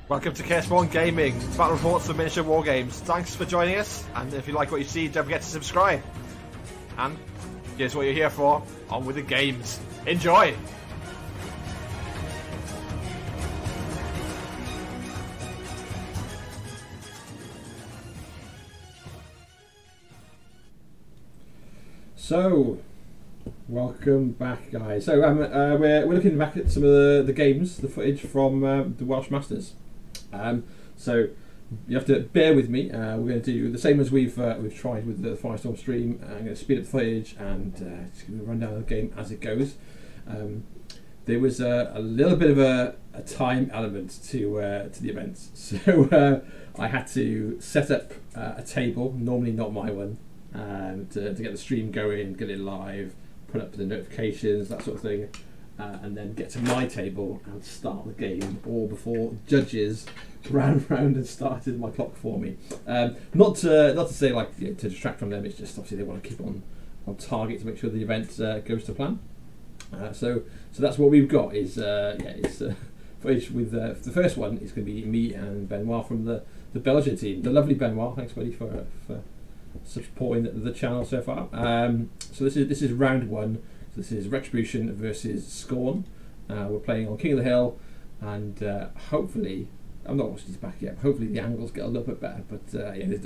Welcome to Spawn Gaming, battle reports for miniature war games. Thanks for joining us, and if you like what you see, don't forget to subscribe. And here's what you're here for. On with the games. Enjoy! So, welcome back, guys. So we're looking back at some of the games, the footage from the Welsh Masters. So you have to bear with me. We're going to do the same as we've tried with the Firestorm stream. I'm going to speed up the footage and just going to run down the game as it goes. There was a little bit of a time element to the events, so I had to set up a table, normally not my one, to get the stream going, get it live, put up the notifications, that sort of thing, and then get to my table and start the game, all before judges ran round and started my clock for me. Not to say like to distract from them. It's just obviously they want to keep on target to make sure the event goes to plan. So that's what we've got. Is it's footage with the first one. It's going to be me and Benoit from the Belgian team. The lovely Benoit. Thanks, buddy, for supporting the channel so far. So this is round one. So this is Retribution versus Skorne. We're playing on King of the Hill, and hopefully, I'm not watching this back yet. But hopefully the angles get a little bit better. But yeah, there's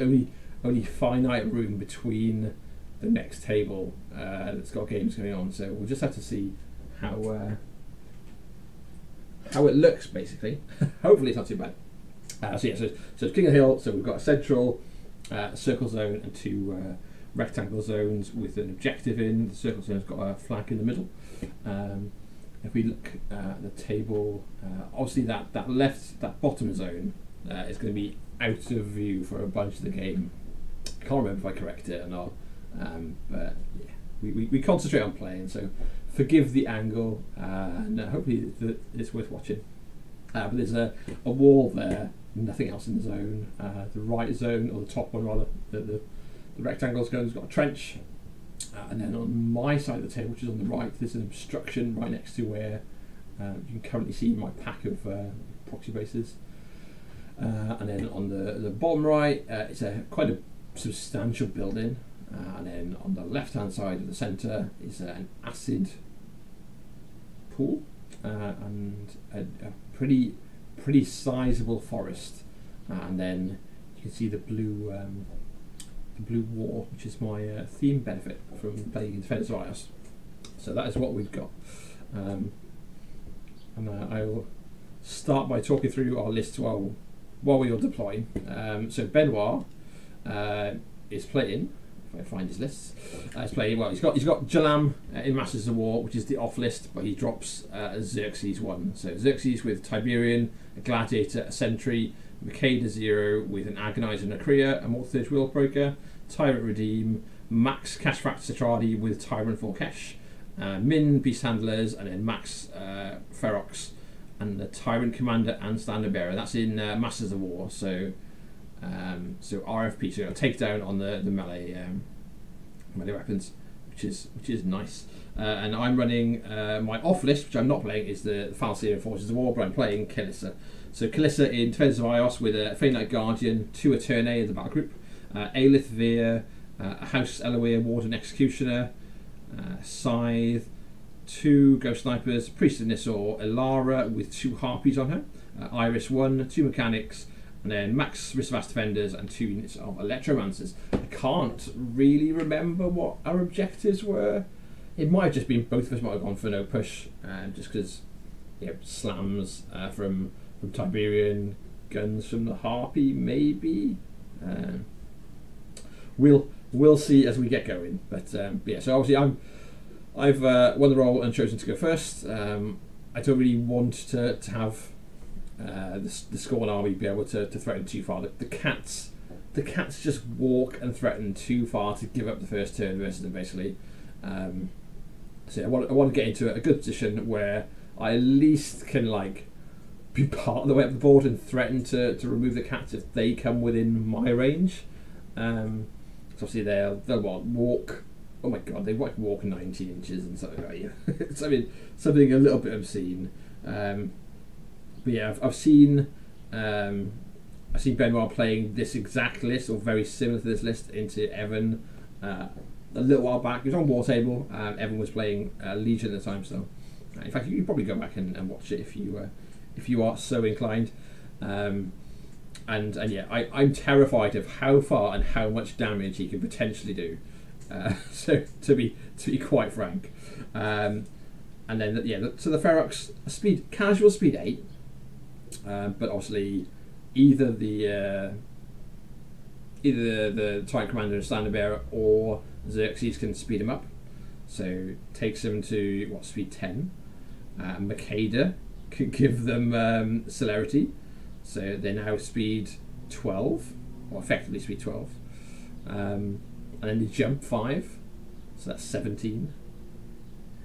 only finite room between the next table that's got games going on. So we'll just have to see how it looks, basically. Hopefully it's not too bad. So it's King of the Hill. So we've got a central circle zone and two rectangle zones with an objective in. The circle zone's got a flag in the middle. If we look at the table, obviously that bottom zone is going to be out of view for a bunch of the game. I can't remember if I correct it or not, but yeah, we concentrate on playing, so forgive the angle, and hopefully it's worth watching. But there's a wall there, nothing else in the zone. The right zone, or the top one rather, the rectangle zone's got a trench, and then on my side of the table, which is on the right, there's an obstruction right next to where you can currently see my pack of proxy bases. And then on the bottom right, it's quite a substantial building, and then on the left hand side of the centre is an acid pool, and a pretty sizable forest, and then you can see the blue wall, which is my theme benefit from playing in Defenders of Ios. So that is what we've got, and I will start by talking through our list while we are deploying. So Benoit is playing. If I find his lists, he's playing. Well, he's got Jalam in Masters of War, which is the off list, but he drops a Xerxis one. So Xerxis with Tiberion, a Gladiator, a Sentry, Makeda 0 with an Agonizer and a Krea, a Mortitheurge Willbreaker, Tyrant Rhadeim, Max Cataphract Cetrati with Tyrant Vorkesh, Min Beast Handlers, and then Max Ferox and the Tyrant Commander and Standard Bearer. That's in Masters of War. So RFP, so a takedown on the melee weapons, which is nice. And I'm running my off list, which I'm not playing, is the Falcon Forces of War, but I'm playing Kalissa. So Kalissa in Defenders of Ios with a Fey Knight Guardian, 2 Attorney in the battle group, Aelith Veer, a House Eloir Warden Executioner, Scythe, 2 Ghost Snipers, Priest of Nisor, Elara with 2 Harpies on her, Iris 1, 2 Mechanics, and then Max Risvast Defenders and 2 units of Electromancers. I can't really remember what our objectives were. It might have just been both of us might have gone for no push, just because slams from Tiberion, guns from the Harpy maybe. We'll see as we get going. But yeah, so obviously I've won the role and chosen to go first. I don't really want to have the Skorne army be able to threaten too far. The cats just walk and threaten too far to give up the first turn versus them, basically. So I want to get into a good position where I at least can be part of the way up the board and threaten to remove the cats if they come within my range. So obviously they'll walk. Oh my god, they walk 19 inches and something like that. It's something a little bit obscene. But yeah, I've seen I've seen Benoit playing this exact list, or very similar to this list, into Evan a little while back. He was on War Table. Evan was playing Legion at the time, so in fact, you can probably go back and watch it if you are so inclined. And yeah, I'm terrified of how far and how much damage he can potentially do. So to be quite frank, and then so the Ferox casual speed 8, but obviously either the Tyrant Commander and Standard Bearer or Xerxis can speed him up, so takes them to what, speed 10. Makeda could give them celerity, so they're now speed 12, or effectively speed 12. And then they jump 5, so that's 17.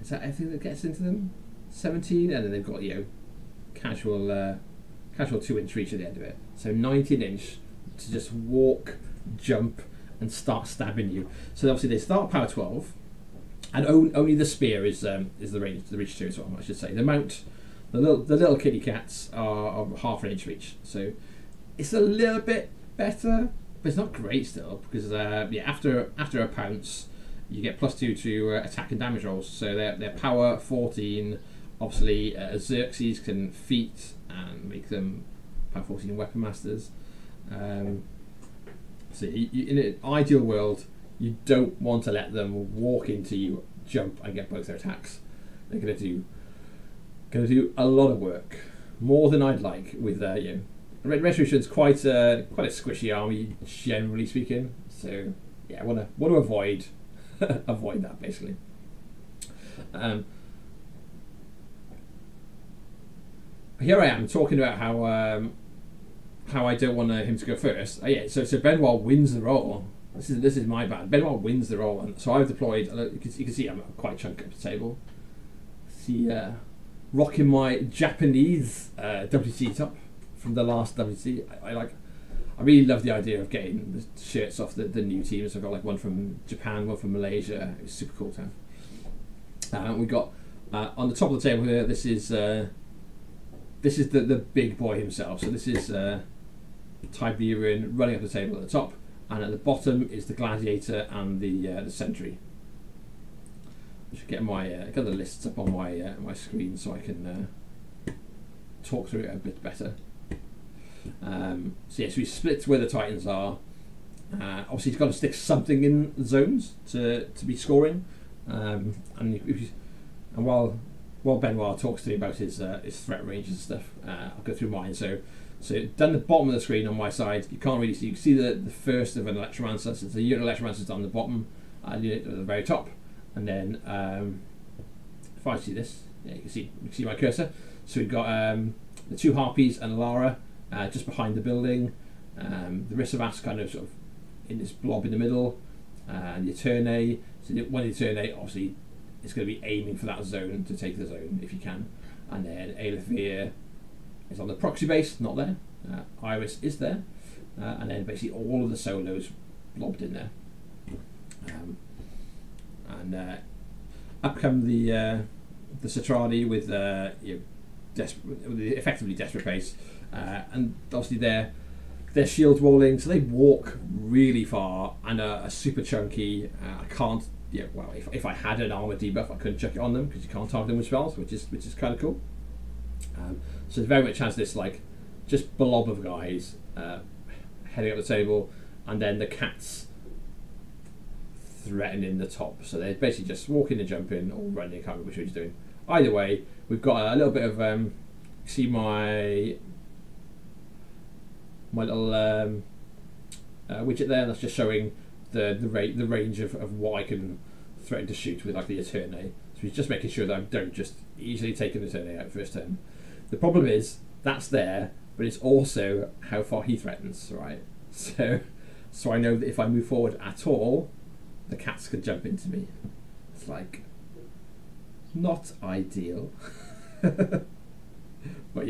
Is that everything that gets into them? 17, and then they've got, casual 2-inch reach at the end of it. So 19-inch to just walk, jump, and start stabbing you. So obviously they start power 12, and only the spear is the reach 2 as well, I should say. The mount, the little kitty cats are half an inch reach. So it's a little bit better, but it's not great still, because after a pounce you get +2 to attack and damage rolls. So they're power 14. Obviously Xerxis can feat and make them power 14 weapon masters. So in an ideal world, you don't want to let them walk into you, jump, and get both their attacks. They're going to do a lot of work, more than I'd like. With Retribution's quite a squishy army, generally speaking. So yeah, I want to avoid avoid that basically. Here I am talking about how I don't want him to go first. So Benoit wins the roll. This is my bad. Benoit wins the roll, and so I've deployed. You can see I'm quite chunky up the table. See, rocking my Japanese WC top from the last WC. I really love the idea of getting the shirts off the new teams. I've got one from Japan, one from Malaysia. It's super cool to have. We got on the top of the table here. This is the big boy himself. So this is Tiberion running up the table at the top, and at the bottom is the Gladiator and the Sentry. I should get the lists up on my screen so I can talk through it a bit better. So we split where the Titans are. Obviously he's got to stick something in the zones to be scoring, and while Benoit talks to me about his threat range and stuff, I'll go through mine. So down the bottom of the screen on my side, you can't really see. You can see the first of an Electromancer. So the unit of Electromancers down the bottom, unit at the very top, and then if I see this, you can see my cursor. So we've got the 2 Harpies and Alara just behind the building. The Risavas kind of sort of in this blob in the middle, and the Eternae. So one of the Eternae obviously is going to be aiming for that zone to take the zone if you can, and then Aelithvir is on the proxy base, not there. Iris is there, and then basically all of the solos blobbed in there. And up come the Cetrati with effectively desperate pace, and obviously they're shield walling, so they walk really far and are super chunky. I can't. Well, if I had an armor debuff, I couldn't chuck it on them because you can't target them with spells, which is kind of cool. So it very much has this just blob of guys heading up the table, and then the cats threatening the top. So they're basically just walking and jumping or running. I can't remember which one he's doing. Either way, we've got a little bit of see my little widget there. That's just showing the range of what I can threaten to shoot with the Eternae. So he's just making sure that I don't just easily take an Eternae out first turn. The problem is that's there, but it's also how far he threatens, right? So I know that if I move forward at all, the cats could jump into me. It's not ideal, but but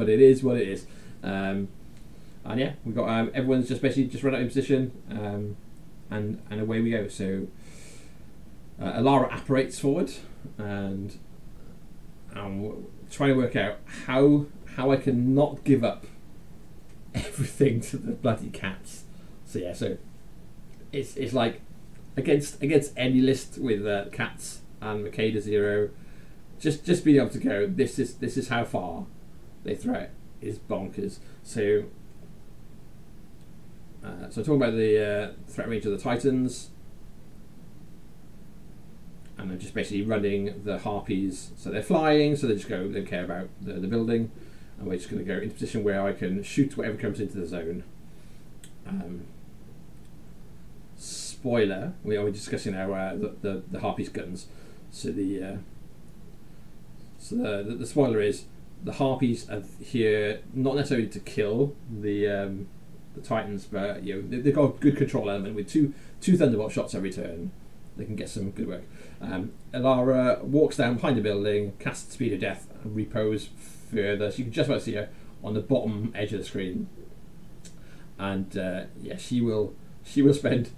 it is what it is. And yeah, we've got everyone's just basically just run out in position, and away we go. So Alara apparates forward, and trying to work out how I can not give up everything to the bloody cats. So yeah, so it's like against any list with cats and Makeda 0, just being able to go, this is how far they throw it is bonkers. So talking about the threat range of the Titans, and I'm just basically running the Harpies, so they're flying, so they just go, they don't care about the building, and we're just going to go into a position where I can shoot whatever comes into the zone. Spoiler, we're discussing now the Harpies guns. So the spoiler is the Harpies are here not necessarily to kill the Titans, but they've got a good control element with two Thunderbolt shots every turn. They can get some good work. Alara walks down behind the building, casts Speed of Death, and repos further. So you can just about see her on the bottom edge of the screen. And she will spend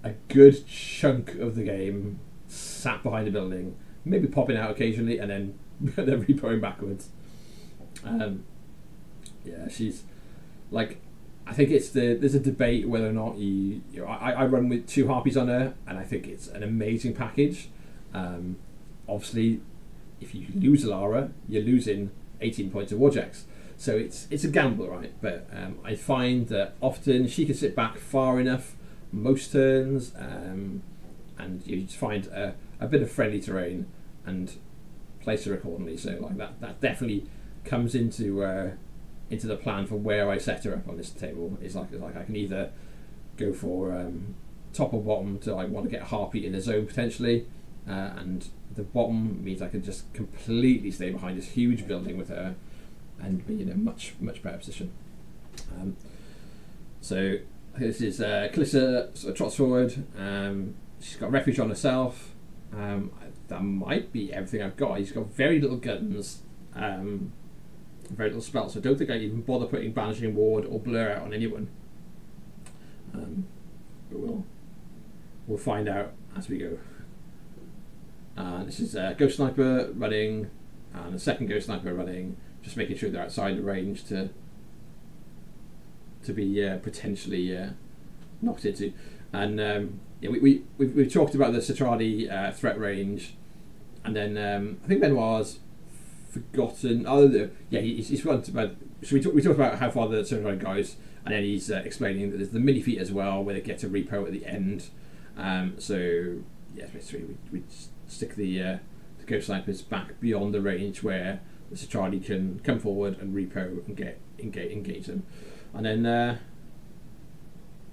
a good chunk of the game sat behind the building, maybe popping out occasionally, and then repoing backwards. She's like, I think there's a debate whether or not I run with 2 Harpies on her, and I think it's an amazing package. Obviously, if you lose Alara, you're losing 18 points of Warjacks, so it's a gamble, right? But I find that often she can sit back far enough most turns, and you just find a bit of friendly terrain and place her accordingly. So like that definitely comes into the plan for where I set her up on this table. Is like I can either go for top or bottom to I want to get a Harpy in the zone potentially, and the bottom means I can just completely stay behind this huge building with her and be in a much better position. So this is Calissa sort of trots forward. She's got refuge on herself. That might be everything I've got. She's got very little guns, very little spells, so I don't think I even bother putting Banishing Ward or Blur out on anyone. But we'll find out as we go. This is Ghost Sniper running, and a second Ghost Sniper running, just making sure they're outside the range to be potentially knocked into. And we've talked about the Cetrati threat range, and then I think Benoit's forgotten. He's forgotten about. So we talked about how far the Cetrati goes, and then he's explaining that there's the mini feat as well, where they get to repo at the end. Basically we stick the Ghost Snipers back beyond the range where the Cetrati can come forward and repo and engage them, and then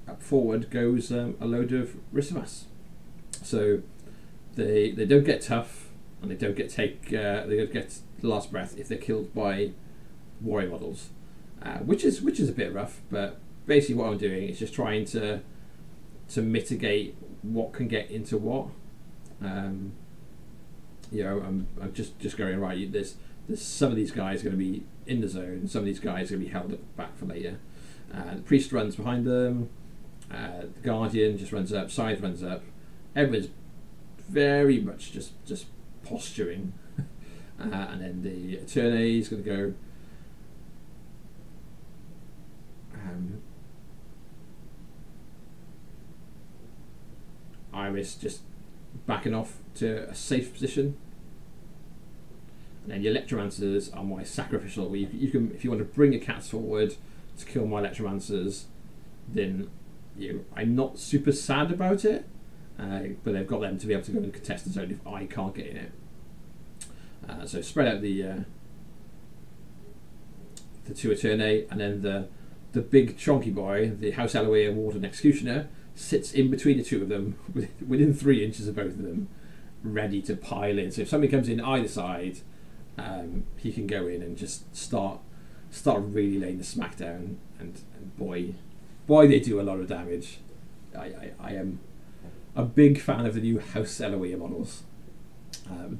up forward goes a load of Risavas. So they don't get tough, and they don't get they don't get the last breath if they're killed by warrior models, which is a bit rough. But basically what I'm doing is just trying to mitigate what can get into what. I'm just going, right, there's some of these guys going to be in the zone, some of these guys are going to be held back for later. The priest runs behind them, the guardian just runs up, scythe runs up. Everyone's very much just posturing, and then the attorney is going to go. Iris just backing off to a safe position, and then your Electromancers are my sacrificial. Where you can, if you want to bring your cats forward to kill my Electromancers, then I'm not super sad about it, but they've got them to be able to go and contest the zone if I can't get in it. So spread out the 2 Attorney, and then the big chonky boy, the House Eloia Warden Executioner, sits in between the 2 of them, within 3 inches of both of them, ready to pile in. So if somebody comes in either side, he can go in and just start really laying the smack down, and boy they do a lot of damage. I am a big fan of the new House Eloia models.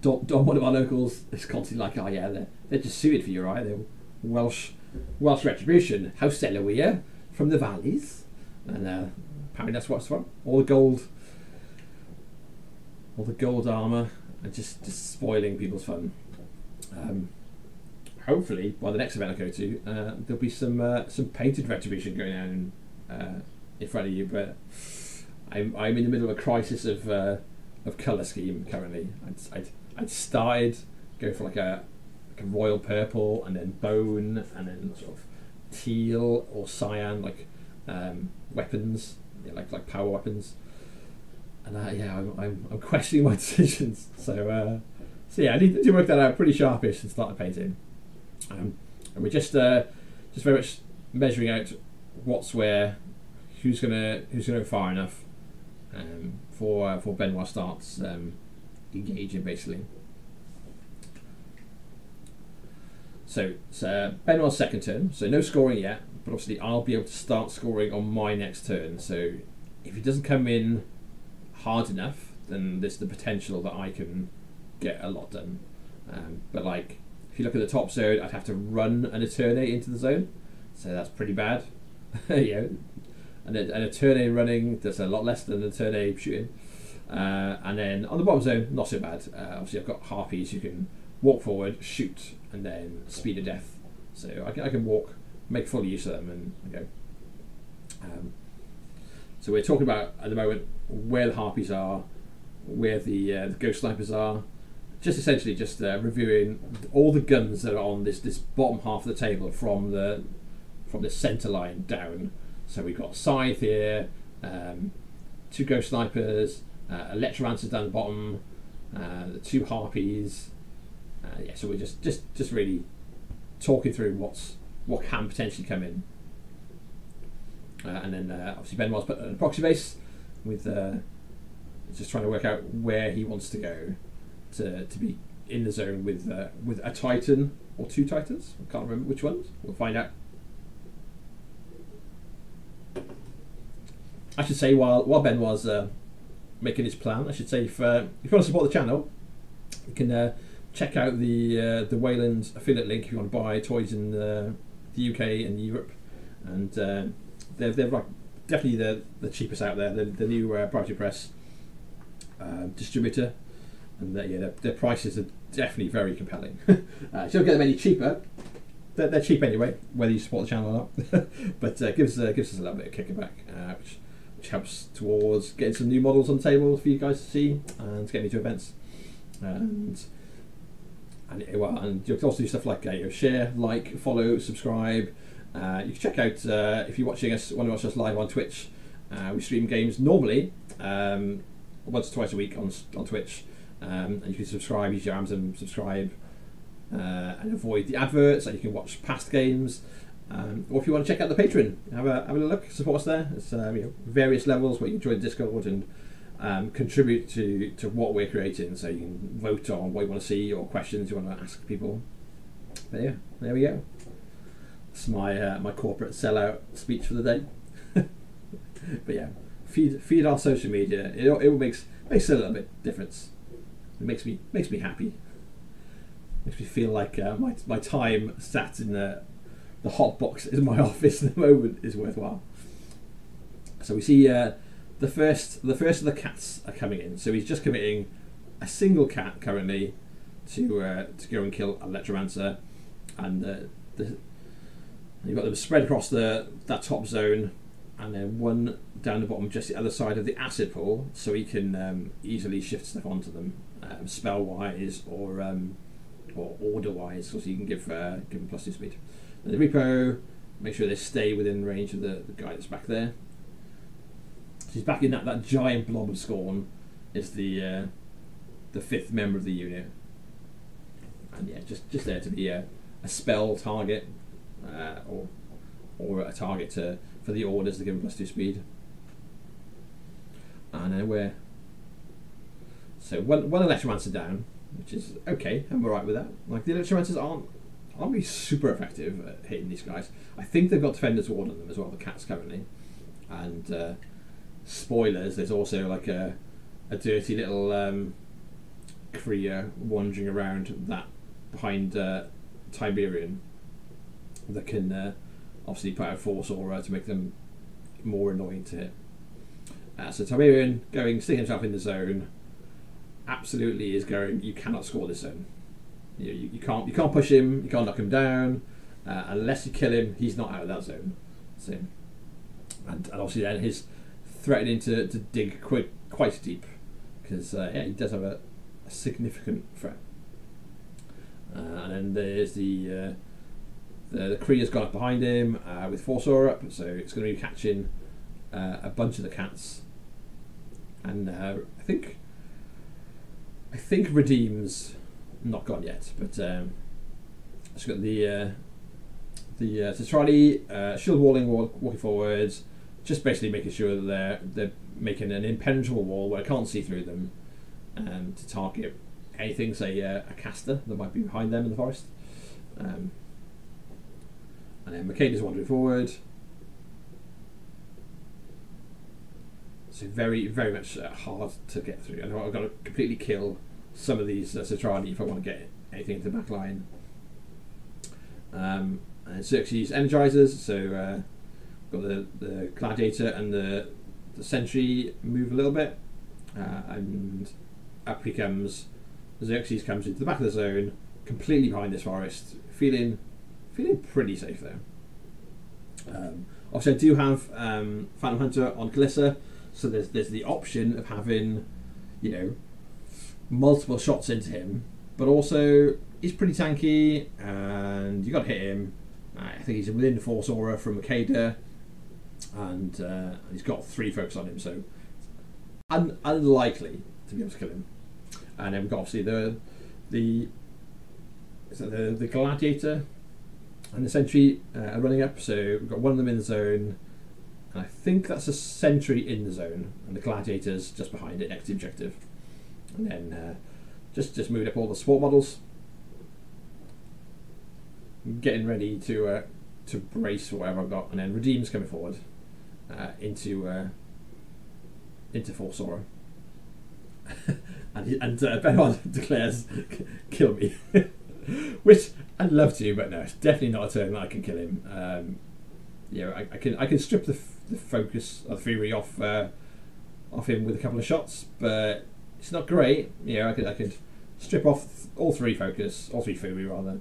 Don, one of our locals, is constantly like, they're just suited for you, right? They're Welsh Retribution, House Eloia from the valleys, and apparently that's what it's from. All the gold armour, and just spoiling people's fun. Hopefully, by the next event I go to, there'll be some painted Retribution going on in front of you. But I'm in the middle of a crisis of colour scheme currently. I'd started go for like a royal purple, and then bone, and then sort of teal or cyan, like weapons, like power weapons. And I'm questioning my decisions. So yeah, I need to work that out pretty sharpish and start painting. And we're just very much measuring out what's where, who's gonna go far enough for Benoit starts engaging basically. So it's Benoit's second turn, so no scoring yet, but obviously I'll be able to start scoring on my next turn. So if he doesn't come in hard enough, then there's the potential that I can get a lot done. But like, if you look at the top zone, I'd have to run an Eterne into the zone, so that's pretty bad. And an Eterne running does a lot less than an Eterne shooting. And then on the bottom zone, not so bad. Obviously I've got harpies who can walk forward, shoot, and then speed of death. So I can walk, make full use of them, and go. So we're talking about at the moment where the harpies are, where the ghost snipers are. Just essentially reviewing all the guns that are on this bottom half of the table from the centre line down. So we've got Scythe here, 2 ghost snipers, Electromancers down the bottom, the 2 harpies. So we're just really talking through what can potentially come in. And then obviously Benoit's put an proxy base with just trying to work out where he wants to go to be in the zone with a Titan or 2 Titans. I can't remember which ones. We'll find out. I should say while Benoit's making his plan, I should say if you want to support the channel, you can check out the Wayland affiliate link if you want to buy toys in the UK and Europe, and they're like definitely the cheapest out there. The new Praetorian Press distributor, and their prices are definitely very compelling. You don't get them any cheaper. They're cheap anyway, whether you support the channel or not. But gives us a little bit of kickback, which helps towards getting some new models on the table for you guys to see and to get me to events. And you can also do stuff like share, like, follow, subscribe. You can check out if you're watching us, want to watch us live on Twitch. We stream games normally once or twice a week on Twitch, and you can subscribe, use your Amazon subscribe, and avoid the adverts. And you can watch past games, or if you want to check out the Patreon, have a look, support us there. It's various levels where you can join the Discord and contribute to what we're creating. So you can vote on what you want to see or questions you want to ask people. But yeah, there we go. It's my corporate sellout speech for the day. But yeah, feed our social media. It makes a little bit difference. It makes me happy. Makes me feel like my time sat in the hot box in my office at the moment is worthwhile. So we see the first of the cats are coming in. So he's just committing a single cat currently to go and kill Electromancer, and you've got them spread across that top zone, and then one down the bottom, just the other side of the acid pool, so he can easily shift stuff onto them, spell wise or order wise, so you can give them +2 speed. And the repo, make sure they stay within range of the guy that's back there. So he's back in that giant blob of Skorne is the 5th member of the unit, and yeah, just there to be a spell target, or a target for the orders to give him +2 speed. And then so one Electromancer down, which is okay. I'm alright with that. Like, the Electromancers aren't really super effective at hitting these guys. I think they've got Defender's Ward on them as well, the cats currently. And spoilers, there's also like a dirty little Krea wandering around that behind Tiberion that can obviously put out Force Aura to make them more annoying to hit. So Tiberion sticking himself in the zone, absolutely is going, you cannot score this zone. You can't push him, you can't knock him down, unless you kill him. He's not out of that zone. So, and obviously then he's threatening to dig quite deep, because yeah, he does have a significant threat. And then there's the Krea's gone up behind him with Forsaur up, so it's going to be catching a bunch of the cats. And I think Rhadeim's not gone yet, but it's got the Cetrati shield walking forwards, just basically making sure that they're making an impenetrable wall where I can't see through them, to target anything, say a caster that might be behind them in the forest. And then Makeda's wandering forward. So very, very much hard to get through. I know I've got to completely kill some of these Cetrati if I want to get anything into the back line. And Xerxis energizers, so got the Gladiator and the Sentry move a little bit, and up he comes. Xerxis comes into the back of the zone, completely behind this forest, feeling pretty safe there. Obviously, I do have Phantom Hunter on Kalissa, so there's the option of having, multiple shots into him, but also he's pretty tanky, and you got to hit him. I think he's within Force Aura from Makeda, and he's got 3 focus on him, so unlikely to be able to kill him. And then we've got obviously the Gladiator and the Sentry are running up, so we've got one of them in the zone, and I think that's a Sentry in the zone, and the Gladiator's just behind it next to the objective. And then just moved up all the support models, getting ready to brace for whatever I've got, and then Rhadeim's coming forward into Force Aura. and Benoit declares, "Kill me," which I'd love to, but no, it's definitely not a turn that I can kill him. I can strip the focus of the fury off him with a couple of shots, but it's not great. I could strip off all 3 fury rather,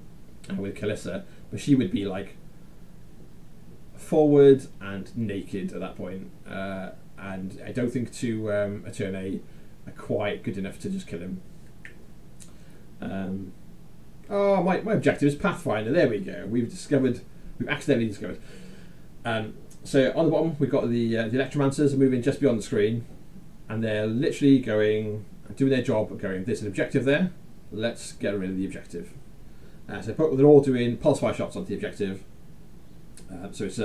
with Kalissa, but she would be like forward and naked at that point, and I don't think a turn A are quite good enough to just kill him. My objective is Pathfinder. There we go. We've accidentally discovered. So on the bottom we've got the Electromancers moving just beyond the screen, and they're literally doing their job of going, there's an objective there, let's get rid of the objective. So they're all doing pulse fire shots onto the objective. So it's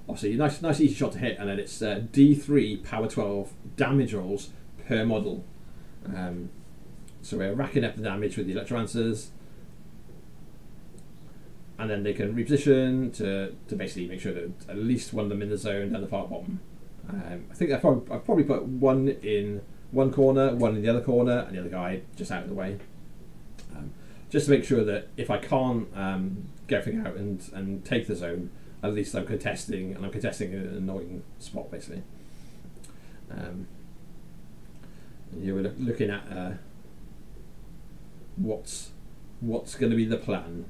obviously a nice easy shot to hit, and then it's D3 power 12 damage rolls per model. So we're racking up the damage with the Electromancers, and then they can reposition to basically make sure that at least one of them in the zone down the far bottom. I think I've probably put one in one corner, one in the other corner, and the other guy just out of the way. Just to make sure that if I can't get everything out and take the zone, at least I'm contesting an annoying spot, basically. Here we're looking at what's going to be the plan.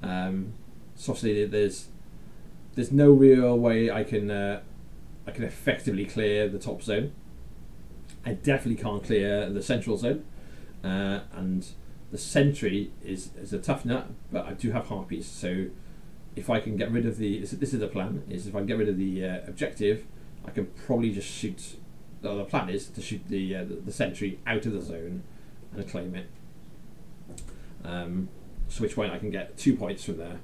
So obviously there's no real way I can effectively clear the top zone. I definitely can't clear the central zone, and the Sentry is a tough nut, but I do have harpies, so if I can get rid of this is the plan, is if I can get rid of the objective, I can probably just shoot. The plan is to shoot the Sentry out of the zone and claim it. So which point I can get 2 points from there,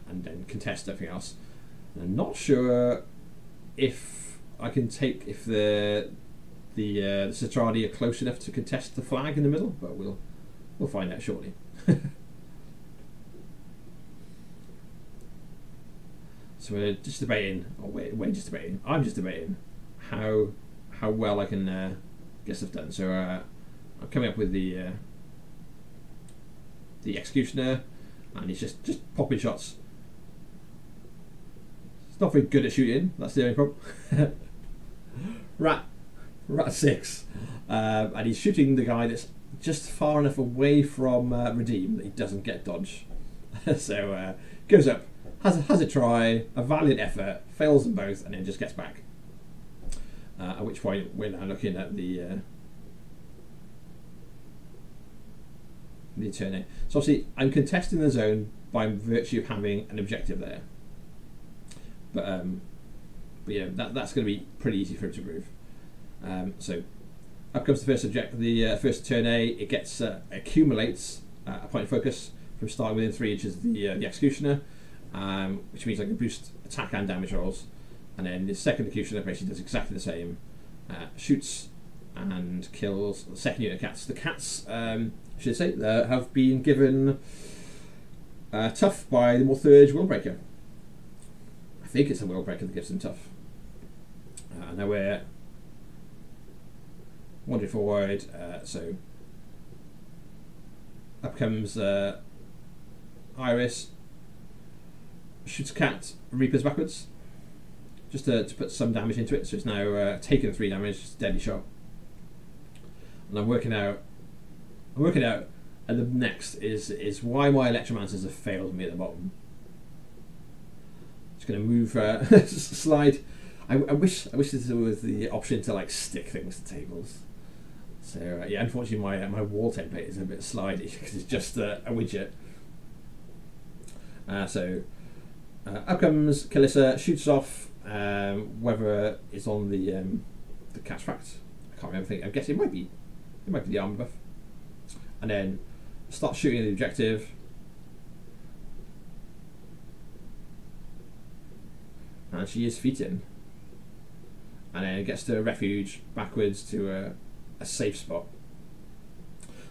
and then contest everything else. And I'm not sure if I can if the Cetrati are close enough to contest the flag in the middle, but we'll find out shortly. So we're just debating, I'm just debating how well I can get stuff done. So I'm coming up with the Executioner, and he's just popping shots. It's not very good at shooting, that's the only problem. Rat 6, and he's shooting the guy that's just far enough away from Rhadeim that he doesn't get dodge. So goes up, has a try, a valiant effort, fails them both, and then just gets back. At which point we're now looking at the turn. So obviously I'm contesting the zone by virtue of having an objective there. But yeah, that's going to be pretty easy for him to move. So up comes the first turn A. It gets accumulates a point of focus from starting within 3 inches of the Executioner, which means I can boost attack and damage rolls. And then the second Executioner basically does exactly the same. Shoots and kills the second unit of cats. The cats, should I say, have been given tough by the Mortitheurge Willbreaker. I think it's a Willbreaker that gives them tough. Now we're wandering forward, so up comes Iris, shoots a cat, Reapers backwards, just to put some damage into it, so it's now taken 3 damage, just deadly shot. And I'm working out, and the next is why my Electromancers have failed me at the bottom. Just going to move, slide. I wish this was the option to like stick things to tables. So yeah, unfortunately my wall template is a bit slidey because it's just a widget. So up comes Kalissa, shoots off whether it's on the Cataphract. I can't remember. I'm guessing it might be the armor buff. And then start shooting at the objective. And she is feeding. And then it gets to a refuge backwards to a safe spot.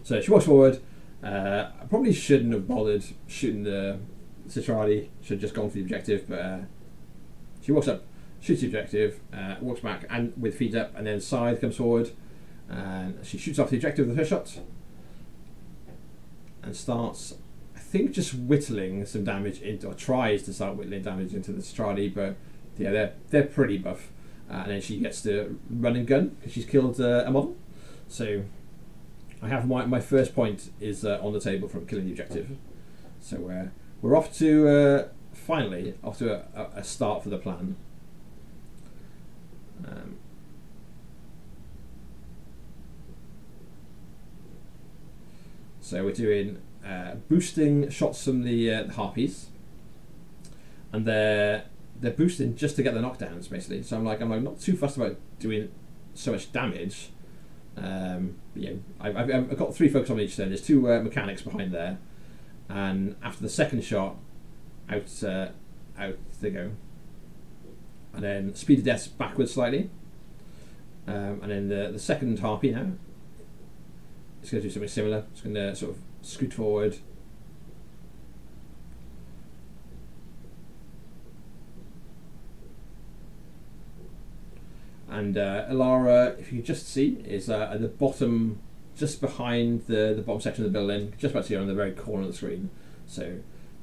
So she walks forward. I probably shouldn't have bothered shooting the Cetrati. Should have just gone for the objective, but she walks up, shoots the objective, walks back, and with feet up, and then Scythe comes forward, and she shoots off the objective with her shot, and starts, I think, just whittling some damage into, or tries to start whittling damage into the Cetrati, but yeah, they're pretty buff. And then she gets to run and gun because she's killed a model. So I have my first point is on the table from killing the objective. So we're off to finally off to a start for the plan. So we're doing boosting shots from the Harpies, and they're boosting just to get the knockdowns basically. So I'm like not too fussed about doing so much damage. Yeah, I've got 3 focus on each turn. There's 2 mechanics behind there, and after the second shot, out they go, and then speed of death backwards slightly, and then the second harpy now. It's going to do something similar. It's going to sort of scoot forward. And Alara, if you just see, is at the bottom, just behind the bottom section of the building, just about to see her on the very corner of the screen. So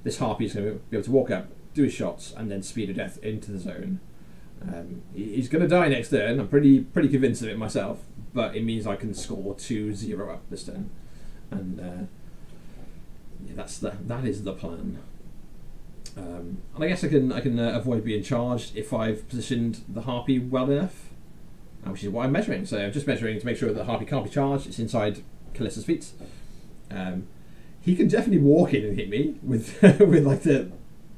this harpy is going to be able to walk up, do his shots, and then speed of death into the zone. He's going to die next turn. I'm pretty convinced of it myself, but it means I can score 2-0 up this turn, and yeah, that is the plan. And I guess I can avoid being charged if I've positioned the harpy well enough, which is what I'm measuring. So I'm just measuring to make sure that the harpy can't be charged. It's inside Kalissa's feet. He can definitely walk in and hit me with with like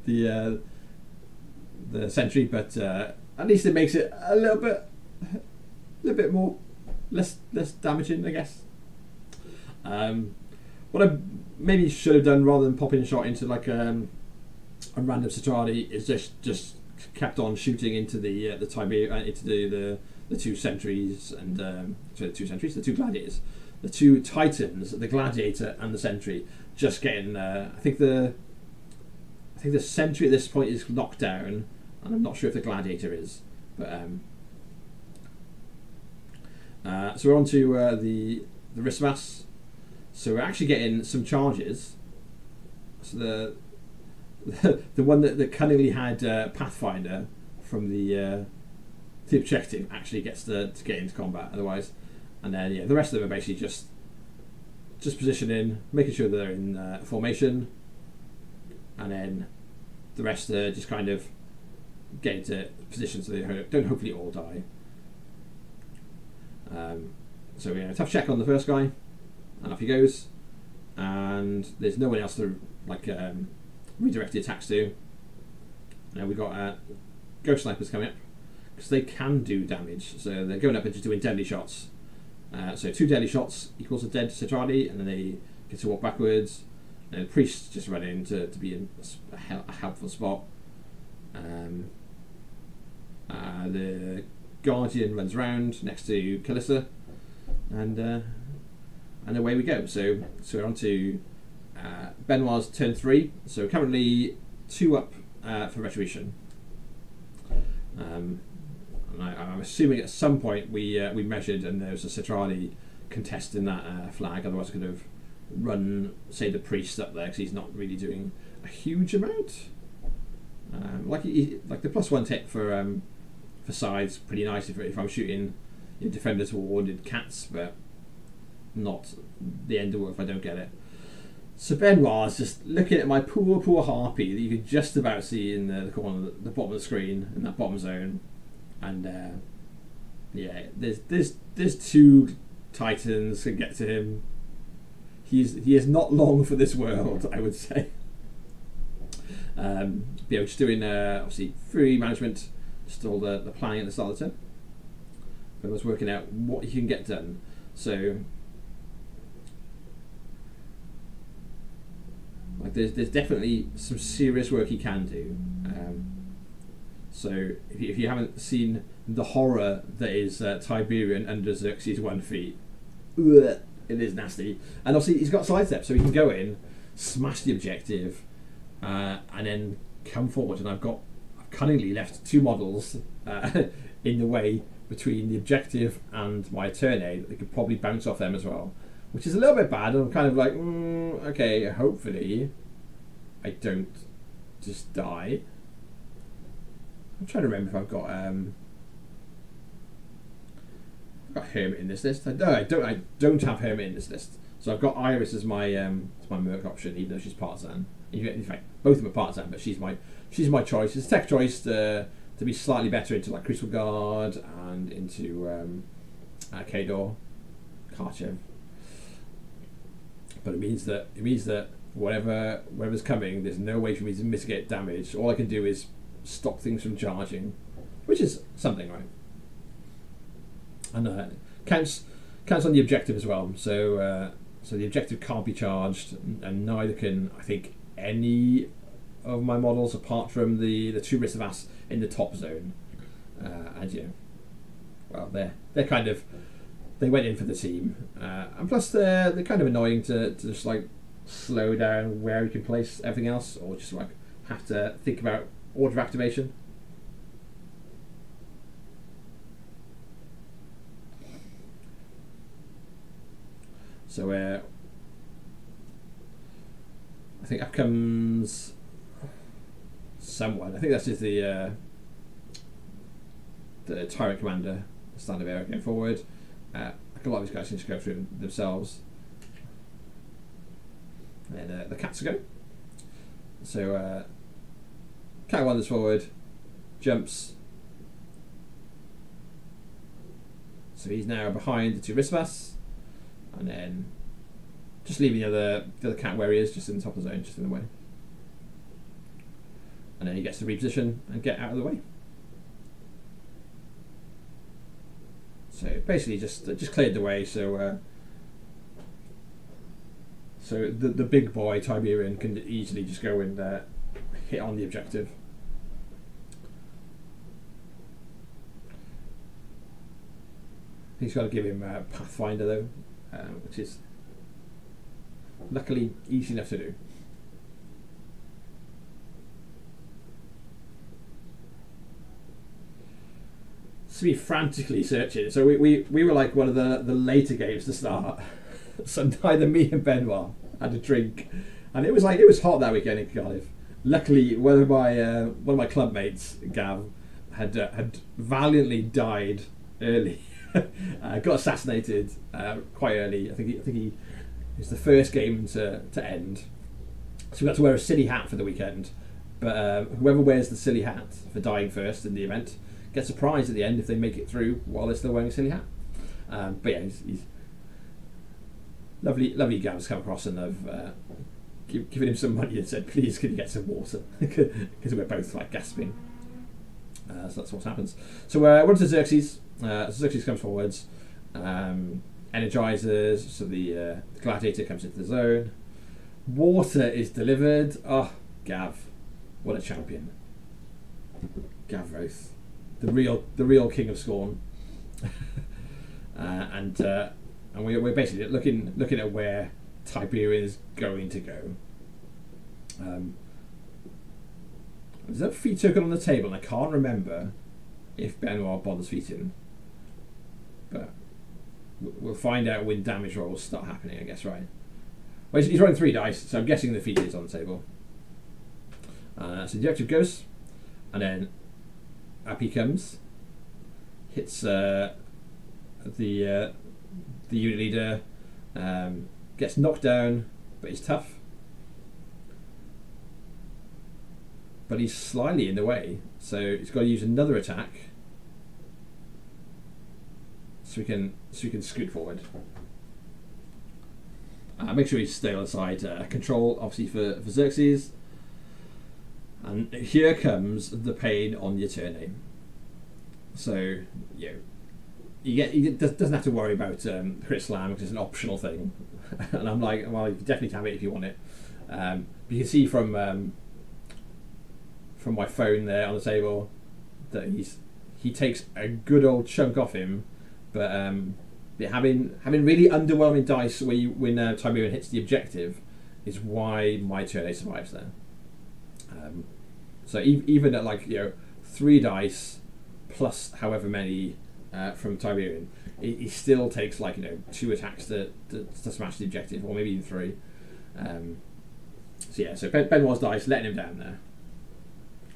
the sentry, but at least it makes it a little bit more less damaging, I guess. What I maybe should have done rather than popping a shot into like a random Cetrati is just kept on shooting into the Tiberion, into the 2 sentries and sorry, the 2 gladiators, the 2 titans, the gladiator and the sentry. Just getting, I think the sentry at this point is knocked down, and I'm not sure if the gladiator is, but so we're on to the Rismas. So we're actually getting some charges. So the one that cunningly had Pathfinder from the objective actually gets to get into combat otherwise, and then yeah, the rest of them are basically just just positioning, making sure they're in formation, and then the rest are just kind of get into position so they don't hopefully all die. So we tough check on the first guy, and off he goes. And there's no one else to like redirect the attacks to. Now we've got ghost snipers coming up because they can do damage. So they're going up and just doing deadly shots. So 2 deadly shots equals a dead Cetrati, and then they get to walk backwards. And the priests just run in to be in a helpful spot. The Guardian runs around next to Calissa, and away we go. So we're on to Benoit's turn 3. So currently 2 up for Retribution. And I'm assuming at some point we measured and there was a Cetrati contesting that flag. Otherwise, I could have run, say, the priest up there because he's not really doing a huge amount. Like the +1 hit for sides, pretty nice if I'm shooting defenders who awarded cats, but not the end of the world if I don't get it. So Benoit's just looking at my poor harpy that you can just about see in the corner, the bottom of the screen, in that bottom zone, and yeah, there's 2 titans can get to him. He is not long for this world, I would say. Just doing obviously free management, just all the planning at the start of the turn. But I was working out what he can get done. So like there's definitely some serious work he can do. So if you haven't seen the horror that is Tiberion under Xerxis 1 feet, it is nasty. And obviously he's got sidestep, so he can go in, smash the objective, and then come forward. And I've cunningly left 2 models in the way between the objective and my turn aid that they could probably bounce off them as well, which is a little bit bad. And I'm kind of like, okay, hopefully I don't just die. I'm trying to remember if I've got Hermit in this list. No, I don't have Hermit in this list. So I've got Iris as my Merc option, even though she's partisan. In fact, both of them are partisan, but she's my choice. It's a tech choice to be slightly better into like Crucible Guard and into Kador, Karchev. But it means that whatever's coming, there's no way for me to mitigate damage. All I can do is stop things from charging, which is something, right? And counts on the objective as well. So the objective can't be charged, and neither can, I think, any of my models apart from the 2 Risavas in the top zone. And well, they went in for the team, and plus they're kind of annoying to just like slow down where you can place everything else, or just like have to think about order of activation. So I think up comes someone. I think that's just the Tyrant Commander, standard bearer going forward. A lot of these guys can just go through themselves. And the cats go. So cat wanders forward, jumps. So he's now behind the 2 Risavas, and then just leaving the other cat where he is, just in the top of the zone, just in the way. And then he gets to reposition and get out of the way. So basically just cleared the way, so the big boy Tiberion can easily just go and hit on the objective. He's got to give him Pathfinder though, which is luckily easy enough to do. So we frantically searching. So we were like one of the later games to start. So neither me and Benoit had a drink, and it was hot that weekend in Cardiff. Luckily, one of my club mates, Gav, had valiantly died early. Got assassinated quite early. I think he It's the first game to end. So we got to wear a silly hat for the weekend. But whoever wears the silly hat for dying first in the event gets a prize at the end if they make it through while they're still wearing a silly hat. But yeah, he's lovely Gav's come across, and I've given him some money and said, please can you get some water, because we're both like gasping. So that's what happens. So we're on to Xerxis. Xerxis comes forwards, energizers, so the Gladiator comes into the zone. Water is delivered. Oh, Gav, what a champion! Gav Roth, the real king of Skorne. And we're basically looking at where Tiberion is going to go. There's a feat token on the table, and I can't remember if Benoit bothers feating, but we'll find out when damage rolls start happening, I guess, right? Well, he's rolling 3 dice, so I'm guessing the feat is on the table. So the objective goes, and then up he comes, hits the unit leader, gets knocked down, but he's tough. But he's slightly in the way, so he's got to use another attack, so we can scoot forward. Make sure you stay on the side. Control, obviously, for Xerxis. And here comes the pain on your turn name. So he doesn't have to worry about crit slam, because it's an optional thing. And I'm like, well, you definitely have it if you want it. But you can see from my phone there on the table that he takes a good old chunk off him, but having really underwhelming dice when Tiberion hits the objective is why my turn A survives there. So even at 3 dice plus however many from Tiberion, he still takes 2 attacks to smash the objective, or maybe even 3. So Benoit's dice letting him down there.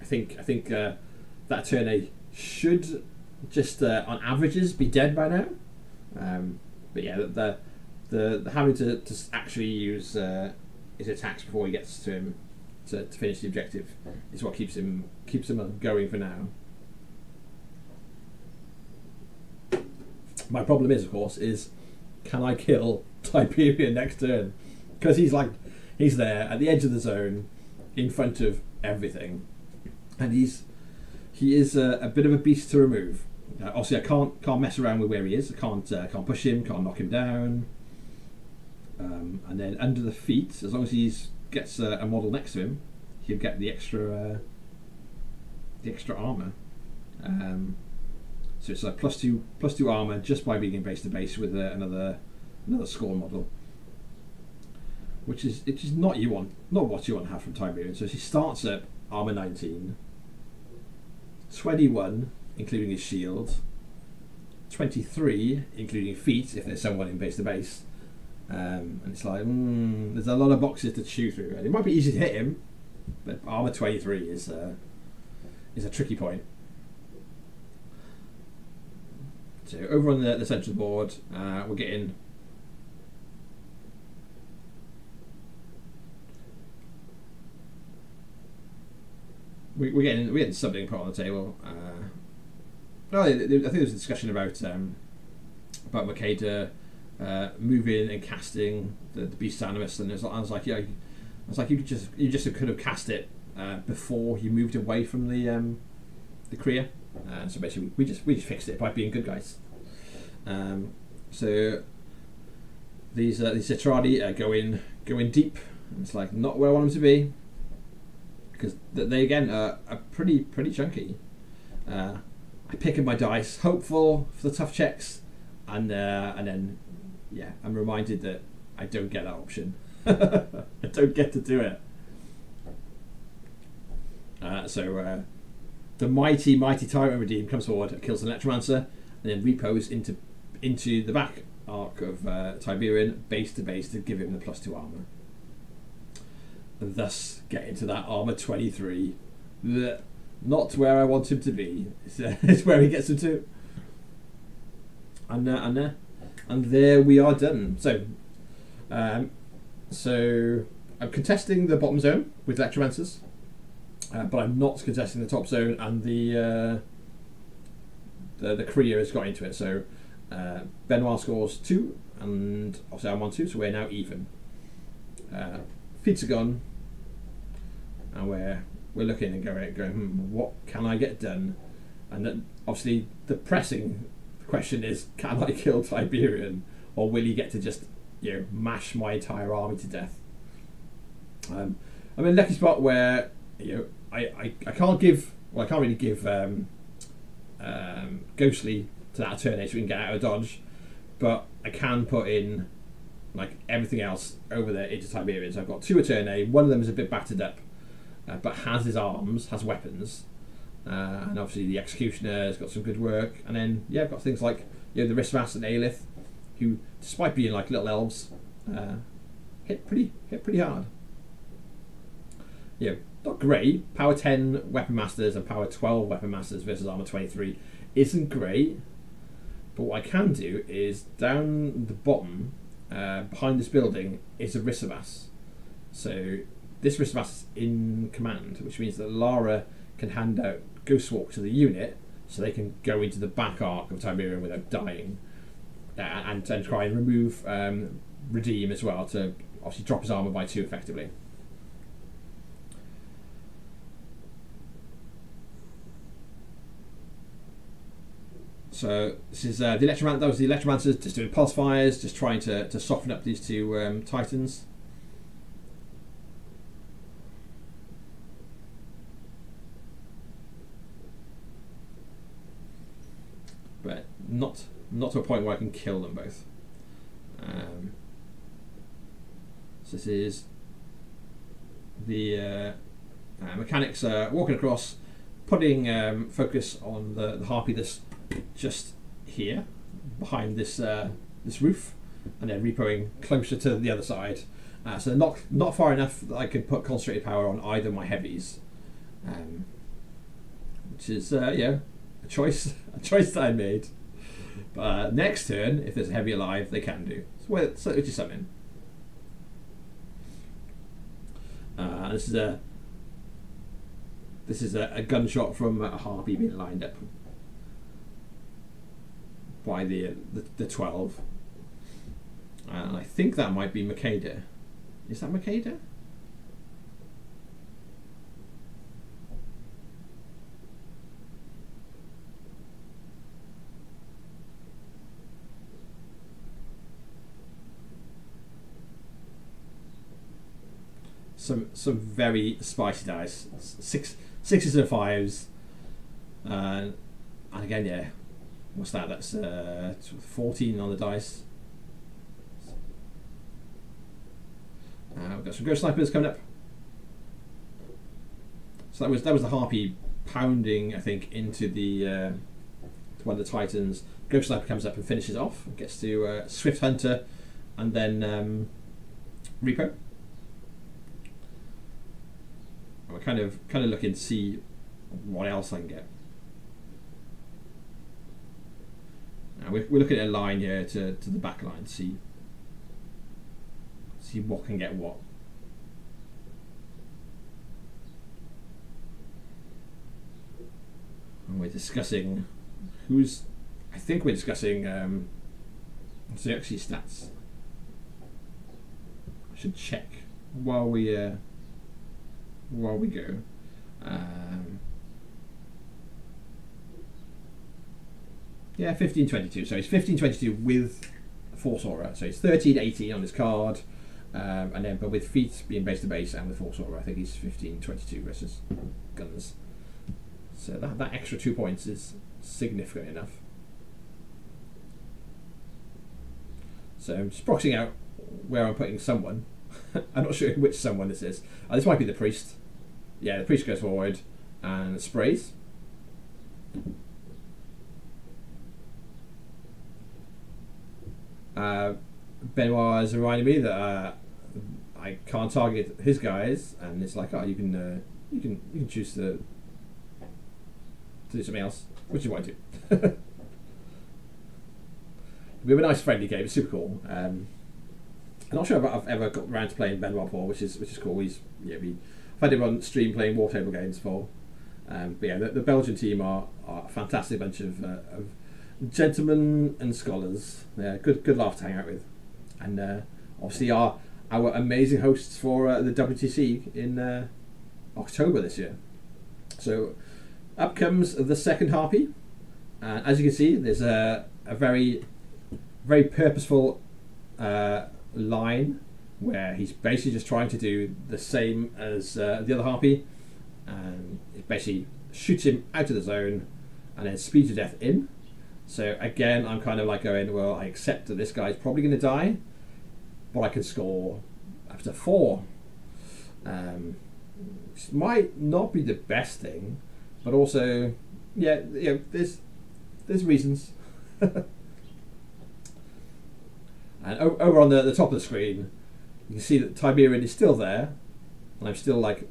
I think that turn A should just on averages be dead by now. But yeah, the having to actually use his attacks before he gets to him to finish the objective is what keeps him going for now. My problem is, of course, can I kill Tiberion next turn? Because he's there at the edge of the zone, in front of everything, and he is a bit of a beast to remove. Obviously, I can't mess around with where he is. I can't push him, can't knock him down. And then under the feet, as long as he gets a model next to him, he'll get the extra armor. So it's like plus two armor just by being in base to base with another Skorne model, which is not what you want to have from Tiberion. So he starts at armor 19, 21 including his shield, 23 including feet if there's someone in base to base, and it's like there's a lot of boxes to chew through. It might be easy to hit him, but armor 23 is a tricky point. So over on the central board, we're getting we're getting something put on the table. I think there was a discussion about Makeda moving and casting the Beast Animus, and I was like, you just could have cast it before you moved away from the Krea. So basically, we just fixed it by being good guys. So these Cetrati are going deep. It's like not where I want them to be, because they again are pretty chunky. I pick up my dice, hopeful for the tough checks, and then I'm reminded that I don't get that option. I don't get to do it. So the mighty Tyrant Rhadeim comes forward, kills the Necromancer, and then repos into the back arc of Tiberion, base to base, to give him the +2 armor, and thus get into that armor 23. Not where I want him to be. It's where he gets him to. And there we are done. So So I'm contesting the bottom zone with Electromancers, but I'm not contesting the top zone, and the Krea has got into it. So Benoit scores 2, and obviously I'm on 2, so we're now even. Feeds a gun, and we're looking and going, what can I get done? And then obviously the pressing question is, can I kill Tiberion, or will he get to just mash my entire army to death? I'm in a lucky spot where I can't really give Ghostly to that turn 8 so we can get out of dodge, but I can put in like everything else over there into Tiberion. So I've got 2 at turn 8. One of them is a bit battered up, but has his arms, has weapons, and obviously the Executioner has got some good work. And then I've got things like the Wristmaster and Aelith, who, despite being like little elves, hit pretty hard. Not great. Power 10 Weapon Masters and Power 12 Weapon Masters versus Armor 23 isn't great. But what I can do is down the bottom, behind this building, is a Risavas. So this Risavas is in command, which means that Lara can hand out Ghost Walk to the unit, so they can go into the back arc of Tiberion without dying, and try and remove Rhadeim as well, to obviously drop his armor by 2 effectively. So this is the Electromancer. That was the Electromancers just doing pulse fires, just trying to soften up these 2 Titans. But not to a point where I can kill them both. So this is the mechanics walking across, putting focus on the harpy that's just here behind this roof, and then repoing closer to the other side. So not far enough that I can put concentrated power on either of my heavies, which is a choice that I made. But next turn, if there's a heavy alive, they can do. So which is something. This is a gunshot from a harpy being lined up by the 12, and I think that might be Makeda. Is that Makeda? Some very spicy dice. 6s and 5s, and again, what's that? That's 14 on the dice. We've got some Ghost Snipers coming up. So that was the harpy pounding, I think, into the one of the Titans. Ghost Sniper comes up and finishes off. Gets to Swift Hunter, and then Repo. We're kind of looking to see what else I can get. Now we're looking at a line here to the back line, see what can get what. And we're discussing I think we're discussing Xerxis stats. I should check while we go. Yeah, 1522. So it's 1522 with Force Aura. So it's 1318 on his card, and then but with feet being base to base and with Force Aura, I think he's 1522 versus guns. So that extra 2 points is significant enough. So I'm just boxing out where I'm putting someone. I'm not sure which someone this is. This might be the priest. Yeah, the priest goes forward and sprays. Benoit is reminding me that I can't target his guys, and it's like, oh, you can choose to do something else, which is what I do. We have a nice friendly game. It's super cool. I'm not sure if I've ever got around to playing Benoit before, which is cool. I've had him on stream playing war table games before. But yeah, the Belgian team are a fantastic bunch of gentlemen and scholars. Yeah, good laugh to hang out with, and obviously our amazing hosts for the WTC in October this year. So up comes the second harpy, and as you can see, there's a very purposeful line where he's basically just trying to do the same as the other harpy, and it basically shoots him out of the zone and then speed to death in. So again, I'm kind of like going, well, I accept that this guy's probably going to die, but I can score up to 4. Which might not be the best thing, but also, yeah, there's reasons. And over on the top of the screen, you can see that Tiberion is still there, and I'm still not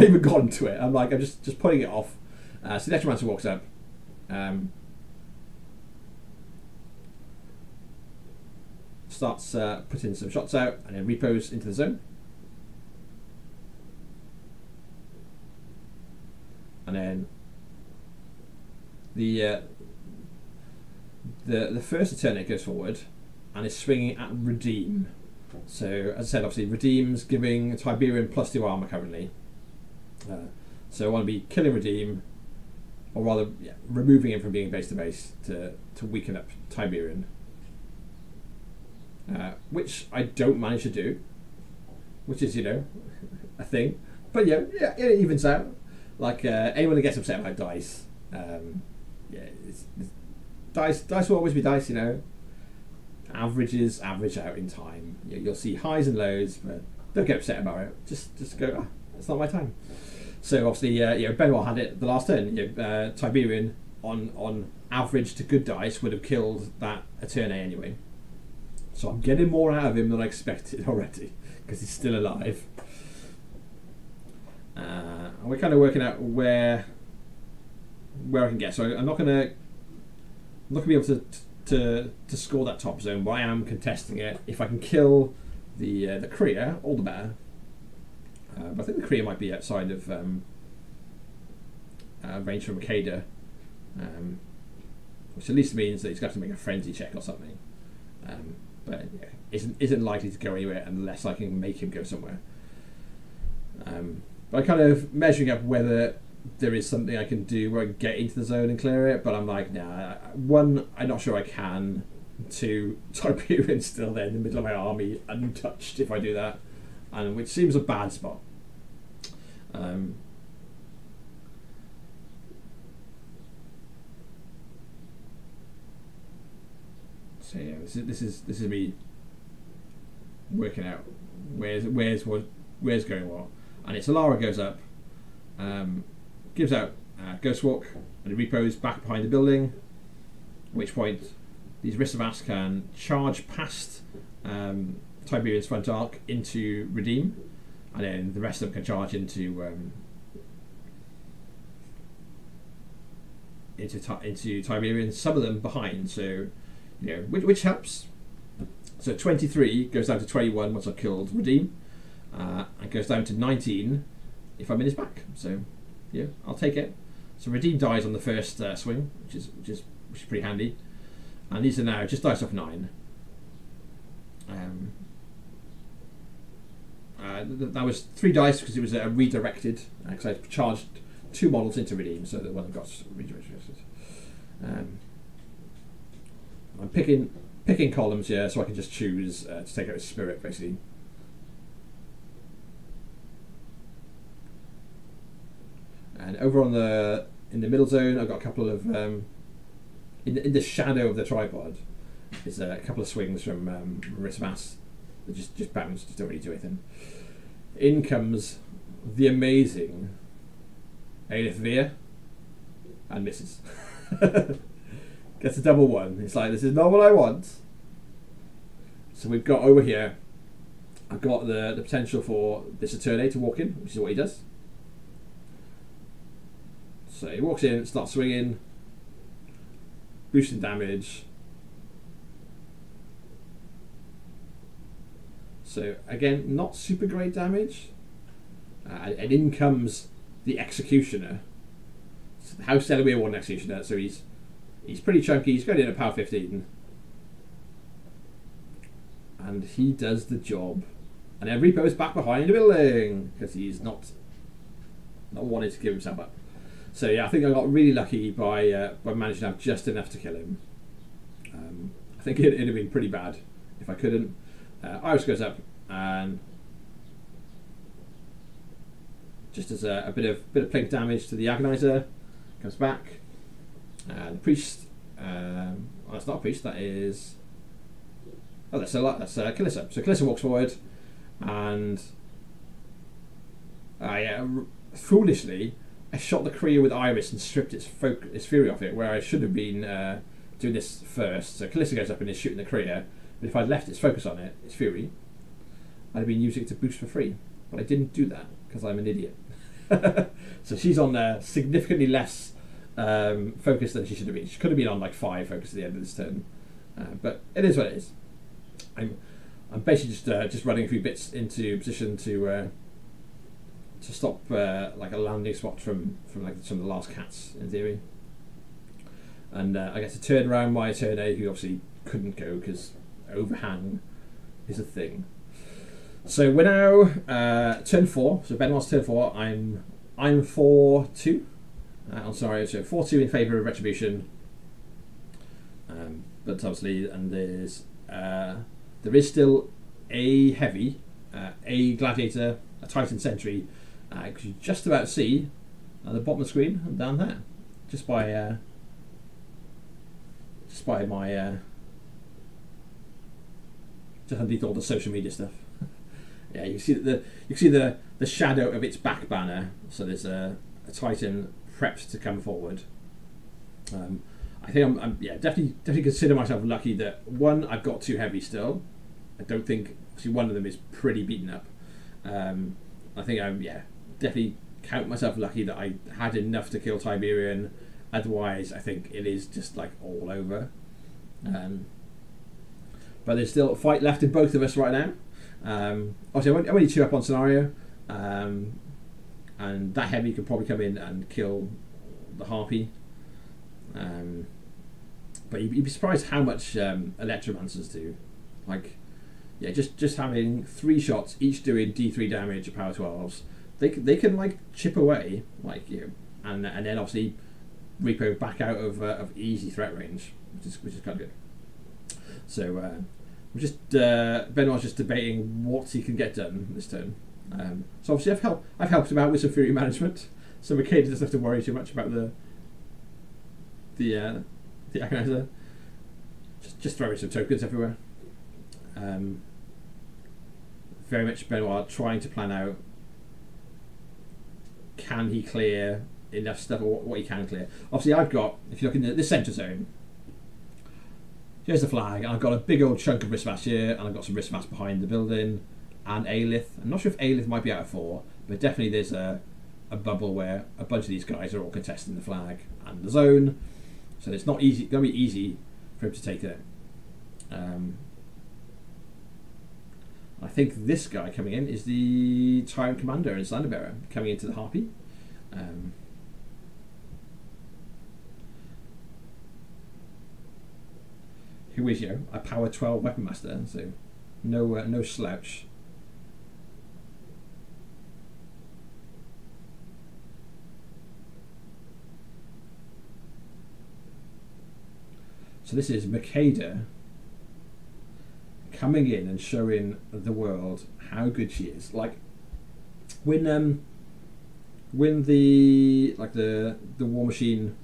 even gone to it. I'm just putting it off. So the Necromancer walks up, starts putting some shots out, and then repos into the zone, and then the first Eternate goes forward and is swinging at Rhadeim. So as I said, obviously Rhadeim's giving Tiberion +2 armor currently. So I want to be killing Rhadeim, or rather removing him from being base to base to weaken up Tiberion. Which I don't manage to do, which is, a thing. But yeah, it evens out. Like anyone who gets upset about dice, dice will always be dice, Averages average out in time. You'll see highs and lows, but don't get upset about it. Just go, it's not my time. So obviously, Benoit had it the last turn. Tiberion on average to good dice would have killed that Eternate anyway. So I'm getting more out of him than I expected already, because he's still alive. And we're kind of working out where I can get. So I'm not gonna be able to score that top zone, but I am contesting it. If I can kill the Krea, all the better. But I think the Krea might be outside of range from Makeda, which at least means that he's got to make a frenzy check or something. But isn't likely to go anywhere unless I can make him go somewhere. But I'm kind of measuring up whether there is something I can do where I can get into the zone and clear it, but I'm like, nah. 1, I'm not sure I can. 2, Tiberion's still there in the middle of my army, untouched if I do that, and which seems a bad spot. So yeah, this is me working out where's going what, and it's Alara goes up, gives out Ghost Walk, and it repos back behind the building. At which point, these Risavas can charge past Tiberion's front arc into Rhadeim, and then the rest of them can charge into Tiberion. Some of them behind, so which helps. So 23 goes down to 21 once I've killed Rhadeim, and goes down to 19 if I'm in his back. So yeah, I'll take it. So Rhadeim dies on the first swing, which is pretty handy. And these are now just dice off 9. That was 3 dice because it was redirected, because I charged 2 models into Rhadeim, so that one got redirected. I'm picking columns here, so I can just choose to take out his spirit, basically. And over on in the middle zone, I've got a couple of in the shadow of the tripod. There's a couple of swings from Rismas that just bounce, just don't really do anything. In comes the amazing Aelith Veer and misses. Gets a double 1. It's like, this is not what I want. So we've got over here, I've got the potential for this Eternate to walk in, which is what he does. So he walks in, starts swinging, boosting damage. So again, not super great damage. And in comes the Executioner. House Delaware 1 Executioner, so he's pretty chunky. He's going in at power 15. And he does the job. And then Repo is back behind the building because he's not wanting to give himself up. So yeah, I think I got really lucky by managing to have just enough to kill him. I think it'd have been pretty bad if I couldn't. Iris goes up and just as a bit of plink damage to the Agonizer, comes back. The priest. Well, that's not a priest. That is. Oh, that's Calissa. So Calissa walks forward, and foolishly, I shot the Krea with Iris and stripped its fury off it, where I should have been doing this first. So Calissa goes up and is shooting the Krea, but if I'd left its focus on it, its fury, I'd have been using it to boost for free. But I didn't do that because I'm an idiot. So she's on significantly less focus than she should have been. She could have been on like 5 focus at the end of this turn, but it is what it is. I'm basically just running a few bits into position to stop like a landing spot from like some of the last cats in theory. And I get to turn around my turn A, who obviously couldn't go because overhang is a thing. So we're now turn 4. So Benoit's turn 4. I'm 4-2. I'm sorry, so 4-2 in favour of Retribution. But obviously, and there is still a heavy, a Gladiator, a Titan Sentry, because you just about see at the bottom of the screen and down there, just by my just underneath all the social media stuff. Yeah, you see the shadow of its back banner. So there's a Titan prepped to come forward. I think I'm definitely consider myself lucky that one, I've got 2 heavy still. I don't think obviously one of them is pretty beaten up. I think I'm definitely count myself lucky that I had enough to kill Tiberion. Otherwise, I think it is just like all over. But there's still a fight left in both of us right now. Obviously, I'm only 2 up on scenario, and that heavy could probably come in and kill the Harpy. But you'd be surprised how much Electromancers do. Like, yeah, just having 3 shots, each doing D3 damage at power 12s. They can like chip away, like and then obviously Repo back out of easy threat range, which is kind of good. So we're just Benoit's just debating what he can get done this turn. So obviously I've helped him out with some fury management, so Makeda doesn't have to worry too much about the Agonizer. Just throwing some tokens everywhere. Very much Benoit trying to plan out, can he clear enough stuff, or what he can clear. Obviously I've got, if you look in the centre zone, here's the flag, and I've got a big old chunk of wristbats here, and I've got some wristbats behind the building, and Aelith. I'm not sure if Aelith might be out of 4, but definitely there's a bubble where a bunch of these guys are all contesting the flag and the zone, so it's not easy. It's going to be easy for him to take it. I think this guy coming in is the Tyrant Commander and Slanderbearer coming into the Harpy. Who is a power 12 weapon master, so no slouch. So this is Makeda coming in and showing the world how good she is. Like when the Warmachine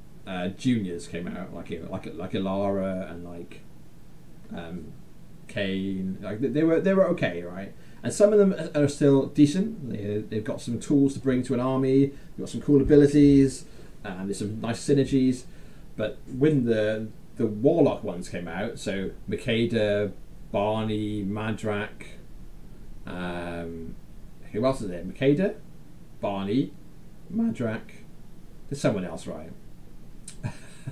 juniors came out, like Ilara and like Kane, like they were okay, right? And some of them are still decent. They've got some tools to bring to an army. They've got some cool abilities, and there's some nice synergies. But when the Warlock ones came out, so Makeda, Barney, Madrak, who else is there? Makeda, Barney, Madrak. There's someone else, right?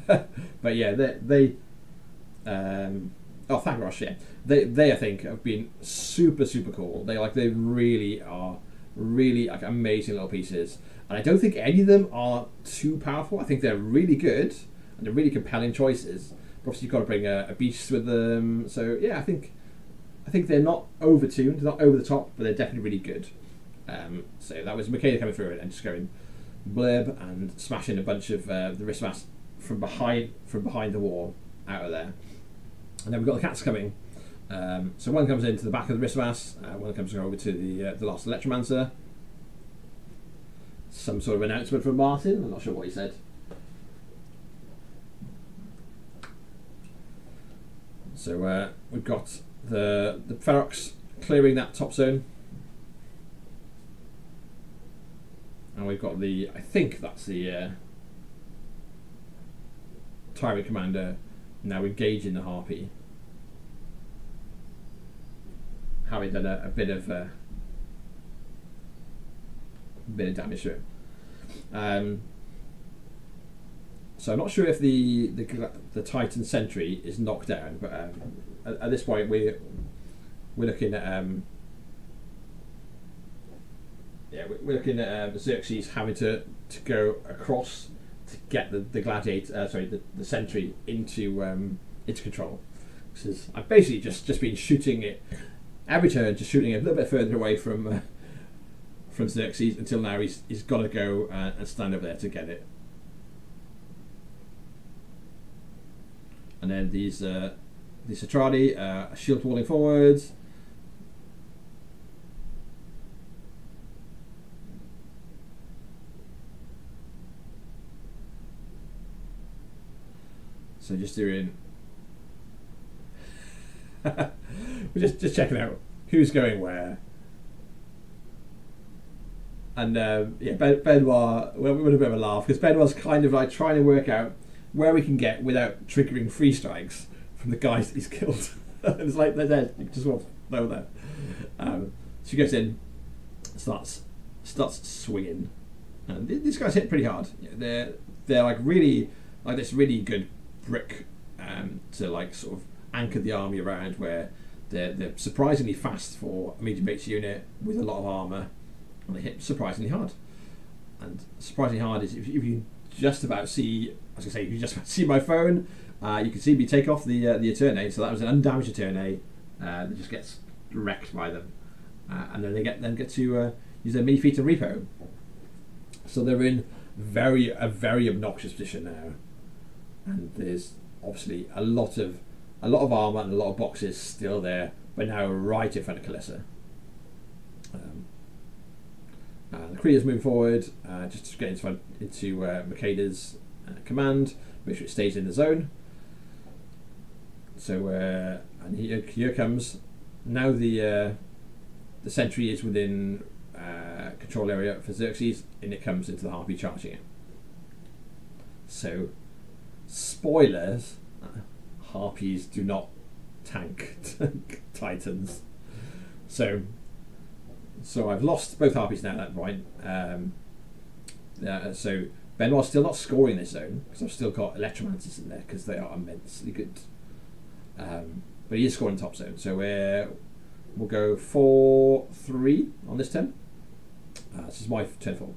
But yeah, they Oh, Thagrosh, yeah. They I think have been super cool. They really are really like amazing little pieces. And I don't think any of them are too powerful. I think they're really good and they're really compelling choices. But obviously you've got to bring a beast with them. So yeah, I think they're not over tuned, not over the top, but they're definitely really good. So that was Makeda coming through and just going blurb and smashing a bunch of the wristmass from behind the wall out of there. And then we've got the cats coming. So one comes into the back of the wristmass, one comes over to the last Electromancer. Some sort of announcement from Martin. I'm not sure what he said. So we've got the Ferox clearing that top zone. And we've got I think that's the Tyrant Commander now engaging the Harpy. Having done a bit of damage to it. So I'm not sure if the Titan Sentry is knocked down, but at this point we're looking at we're looking at Xerxis having to go across to get the Gladiator, the Sentry into control. Because I've basically just been shooting it every turn, just shooting it a little bit further away from Xerxis until now he's got to go and stand over there to get it. And then these Cetrati shield walling forwards. So just doing, we're just checking out who's going where. And yeah, Benoit, we had a bit of a laugh because Benoit's kind of like trying to work out where we can get without triggering free strikes from the guys that he's killed. It's like they're dead. You just want to know that. So he goes in, starts swinging, and these guys hit pretty hard. They're like really like this really good brick to like sort of anchor the army around, where they're surprisingly fast for a medium base unit with a lot of armour, and they hit surprisingly hard. And surprisingly hard is if you just about see, I was going to say, if you just about see my phone, you can see me take off the Eternae. So that was an undamaged Eternae that just gets wrecked by them, and then they get to use their mini feat and repo. So they're in a very obnoxious position now, and there's obviously a lot of armour and a lot of boxes still there, but now right in front of Kalissa. The Krea's moving forward, just to get into Makeda's command, make sure it stays in the zone. So and here comes now the Sentry is within control area for Xerxis, and it comes into the Harpy charging it. So spoilers, Harpies do not tank Titans. So I've lost both Harpies now at that point. So Benoit's still not scoring this zone because I've still got Electromancers in there because they are immensely good. But he is scoring top zone. So we'll go 4-3 on this turn. This is my turn 4.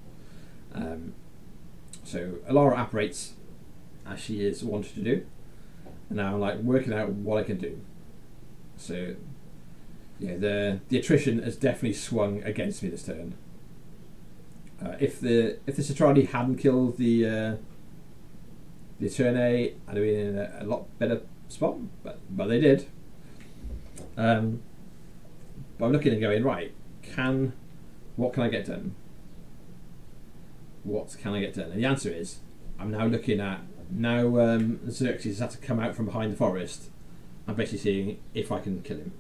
So Alara apparates as she is wanted to do. And now I'm like working out what I can do. So yeah, the attrition has definitely swung against me this turn. If the Cetrati hadn't killed the Eternae, I'd have been in a lot better spot, but they did. But I'm looking and going, right, what can I get done? What can I get done? And the answer is, I'm now looking at Xerxes has had to come out from behind the forest. I'm basically seeing if I can kill him.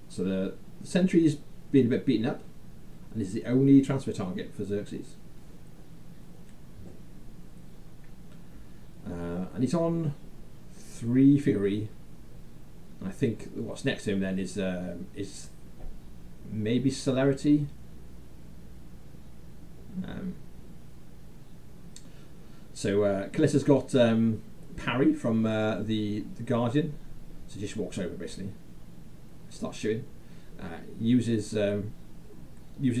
So the Sentry is being a bit beaten up, and is the only transfer target for Xerxes. And he's on 3 Fury. And I think what's next to him then is maybe Celerity. So Kalissa's got parry from the Guardian, So just walks over basically, starts shooting. Uses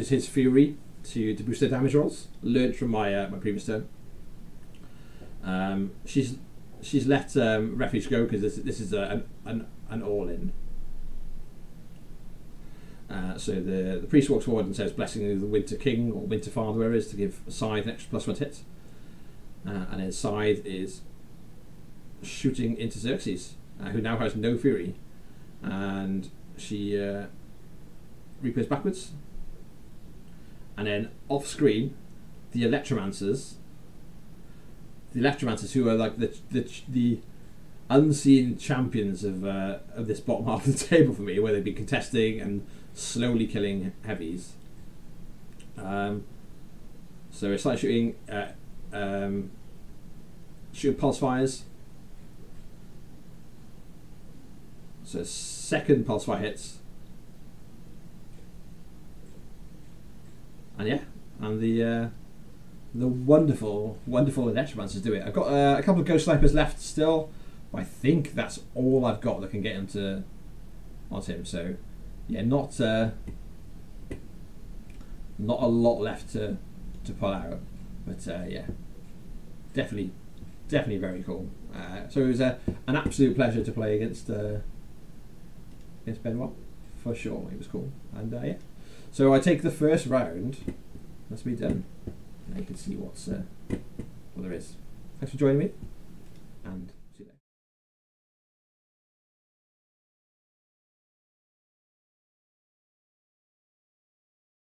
his fury to boost their damage rolls. Learned from my my previous turn. She's let Refuge go because this is an all-in. So the priest walks forward and says, "Blessing of the Winter King or Winter Father, where it is, to give Scythe an extra +1 hit." And then Scythe is shooting into Xerxis, who now has no fury, and she repairs backwards. And then off screen, the Electromancers, who are like the unseen champions of this bottom half of the table for me, where they've been contesting and slowly killing heavies. So it's like shooting pulse fires. So second pulse fire hits, and the wonderful Electromancers do it. I've got a couple of Ghost Snipers left still, but I think that's all I've got that can get onto him. So yeah, not a lot left to pull out, but yeah, definitely very cool. So it was an absolute pleasure to play against Benoit, for sure. It was cool, and yeah. So I take the first round. Let's be done. Now you can see what there is. Thanks for joining me.